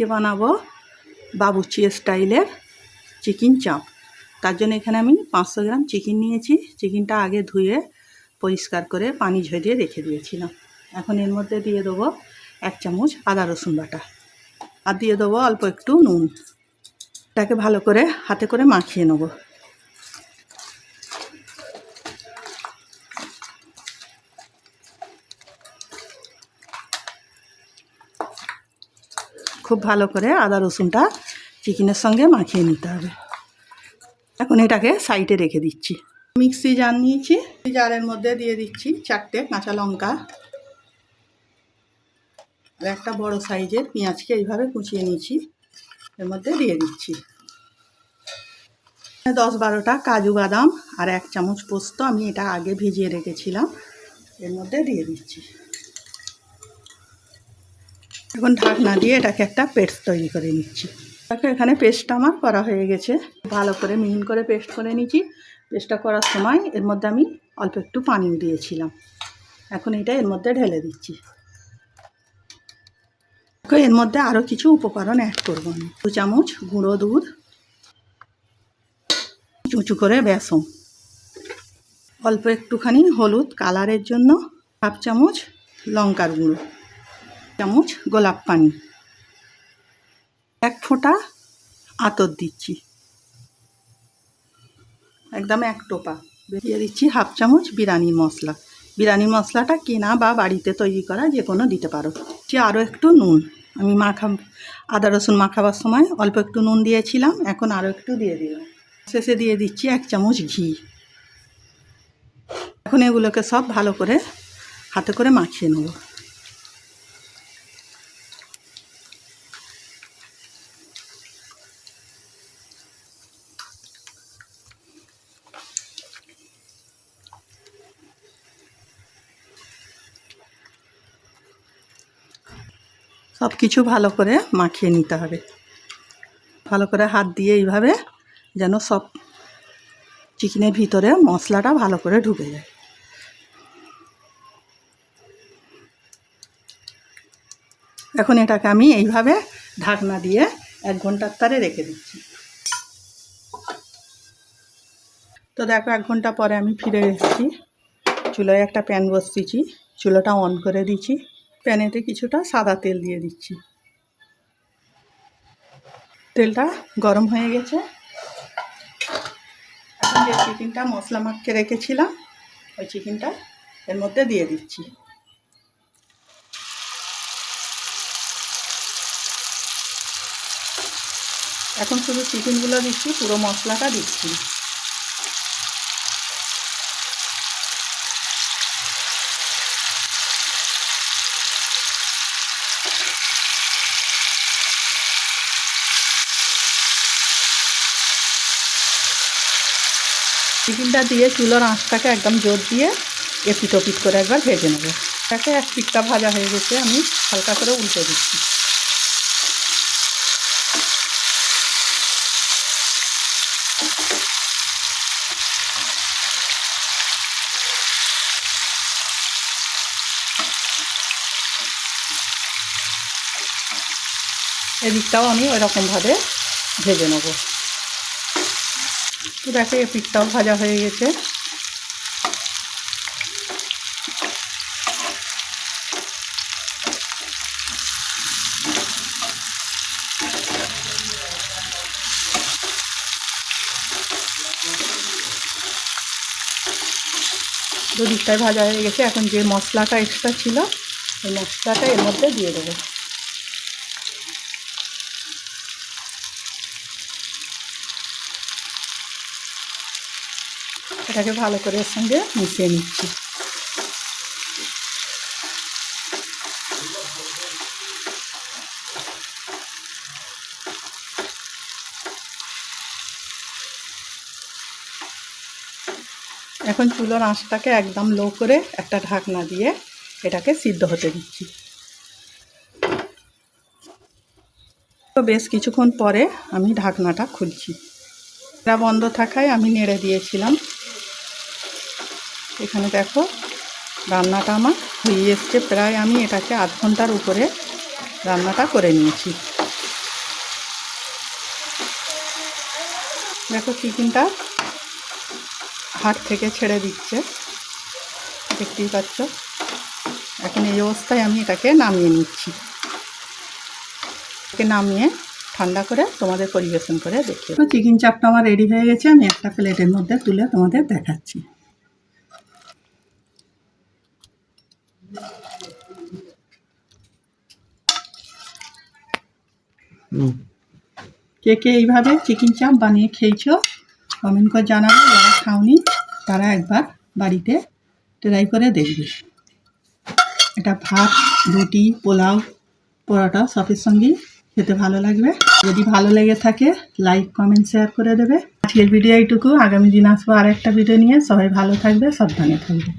আজকে বানাবো বাবুর্চি স্টাইলের চিকেন চাপ। তার জন্য এখানে আমি 500 গ্রাম চিকেন নিয়েছি। চিকেনটা আগে ধুয়ে পরিষ্কার করে পানি ঝরিয়ে রেখে দিয়েছিলাম। এখন এর মধ্যে দিয়ে দেবো 1 চামচ আদা রসুন বাটা, আর দিয়ে দেবো অল্প একটু নুন। এটাকে ভালো করে হাতে করে মাখিয়ে নেব। খুব ভালো করে আদা রসুনটা চিকেনের সঙ্গে মাখিয়ে নিতে হবে। এখন এটাকে সাইডে রেখে দিচ্ছি। মিক্সি জার নিয়েছি, জারের মধ্যে দিয়ে দিচ্ছি 4টে কাঁচা লঙ্কা আর একটা বড় সাইজের পেঁয়াজকে এইভাবে কুচিয়ে নিয়েছি, এর মধ্যে দিয়ে দিচ্ছি। 10-12টা কাজু বাদাম আর 1 চামচ পোস্ত আমি এটা আগে ভিজিয়ে রেখেছিলাম, এর মধ্যে দিয়ে দিচ্ছি। এখন ঢাকনা দিয়ে এটাকে একটা পেস্ট তৈরি করে নিচ্ছি। দেখো এখানে পেস্টটা আমার করা হয়ে গেছে। ভালো করে মিহিন করে পেস্ট করে নিচ্ছি। পেস্টটা করার সময় এর মধ্যে আমি অল্প একটু পানিও দিয়েছিলাম। এখন এটা এর মধ্যে ঢেলে দিচ্ছি। দেখো এর মধ্যে আরও কিছু উপকরণ অ্যাড করব আমি। 2 চামচ গুঁড়ো দুধ, চুচু করে বেসন, অল্প একটুখানি হলুদ কালারের জন্য, 1/2 চামচ লঙ্কার গুঁড়ো, 1 চামচ গোলাপ পানি, 1 ফোঁটা আতর দিচ্ছি, একদম 1 টোপা। দিয়ে দিচ্ছি 1/2 চামচ বিরিয়ানি মশলা। বিরিয়ানি মশলাটা কেনা বা বাড়িতে তৈরি করা যে কোনো দিতে পারো। আরও একটু নুন, আমি আদা রসুন মাখাবার সময় অল্প একটু নুন দিয়েছিলাম, এখন আরও একটু দিয়ে দিলাম। শেষে দিয়ে দিচ্ছি 1 চামচ ঘি। এখন এগুলোকে সব ভালো করে হাতে করে মাখিয়ে নেব। সব কিছু ভালো করে মাখিয়ে নিতে হবে। ভালো করে হাত দিয়ে এইভাবে যেন সব চিকেনের ভিতরে মশলাটা ভালো করে ঢুকে যায়। এখন এটাকে আমি এইভাবে ঢাকনা দিয়ে 1 ঘন্টার তারে রেখে দিচ্ছি। তো দেখো 1 ঘন্টা পরে আমি ফিরে এসেছি। চুলায় একটা প্যান বসিয়েছি, চুলাটা অন করে দিচ্ছি। প্যানেতে কিছুটা সাদা তেল দিয়ে দিচ্ছি। তেলটা গরম হয়ে গেছে। এখন যে চিকেনটা মশলা মাখিয়ে রেখেছিলাম ওই চিকেনটা এর মধ্যে দিয়ে দিচ্ছি। এখন শুধু চিকেনগুলো দিচ্ছি, পুরো মশলাটা দিচ্ছি। চিকেনটা দিয়ে চুলোর আঁচটাকে একদম জোর দিয়ে এপিট ওপিট করে একবার ভেজে নেব। এটাকে 1 পিঠটা ভাজা হয়ে গেছে, আমি হালকা করে উল্টে দিচ্ছি। এদিকটাও আমি ওইরকমভাবে ভেজে নেব। তো দেখো এই পিঠটাও ভাজা হয়ে গেছে। দুদিকটাই ভাজা হয়ে গেছে। এখন যে মশলাটা এক্সট্রা ছিল ওই মশলাটা এর মধ্যে দিয়ে দেবো। এটাকে ভালো করে এর সঙ্গে মিশিয়ে নিচ্ছি। এখন চুলোর আঁচটাকে একদম লো করে একটা ঢাকনা দিয়ে এটাকে সিদ্ধ হতে দিচ্ছি। তো বেশ কিছুক্ষণ পরে আমি ঢাকনাটা খুলছি। এটা বন্ধ থাকায় আমি নেড়ে দিয়েছিলাম। এখানে দেখো রান্নাটা আমার হয়ে এসছে প্রায়। আমি এটাকে 1/2 ঘন্টার উপরে রান্নাটা করে নিয়েছি। দেখো চিকেনটা হাড় থেকে ছেড়ে দিচ্ছে, দেখতেই পাচ্ছ। এখন এই অবস্থায় আমি এটাকে নামিয়ে নিচ্ছি। এটাকে নামিয়ে ঠান্ডা করে তোমাদের পরিবেশন করে দেখি। চিকেন চাপটা আমার রেডি হয়ে গেছে, আমি একটা প্লেটের মধ্যে তুলে তোমাদের দেখাচ্ছি। কে কে এইভাবে চিকেন চাপ বানিয়ে খেয়েছো কমেন্ট করে জানাবে। যারা খাওনি তারা একবার বাড়িতে ট্রাই করে দেখবে। এটা ভাত, রুটি, পোলাও, পরোটা সবের সঙ্গেই খেতে ভালো লাগবে। যদি ভালো লেগে থাকে লাইক, কমেন্ট, শেয়ার করে দেবে। আজকের ভিডিও এইটুকু। আগামী দিন আসবো আর একটা ভিডিও নিয়ে। সবাই ভালো থাকবে, সাবধানে থাকবে।